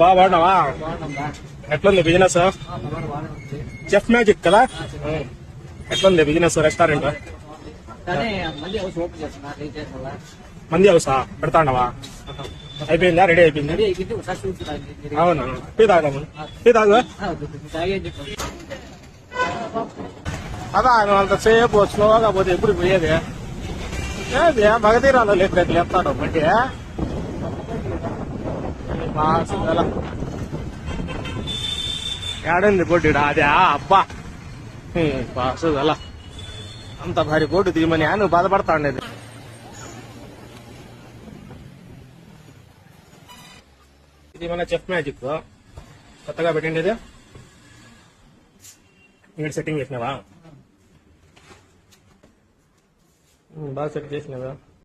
బాగా బాగున్నావా? ఎట్లుంది బిజినెస్? చెఫ్ మ్యాజిక్ కదా? ఎట్లుంది బిజినెస్ రెస్టారెంట్? మంది హౌసా పెడతాండవా? అయిపోయిందా? రెడీ అయిపోయింది? అవునా? టీ తాగాము. టీ తాగు అదా అంతసేపు స్లోగా పోతే ఎప్పుడు పోయేది? ఏది మగధీరాలో లేపు లేపుతాడు బండి ఏడంది బొడ్డు అదే అబ్బా బాసు అలా అంత భారీ బోర్డు తీయమని నువ్వు బాధపడతా ఉండేది. ఇది మన చెఫ్ మ్యాజిక్ కొత్తగా పెట్టిండేది. మీరు సెట్టింగ్ చేసినావా? బాగా సెట్ చేసినావా?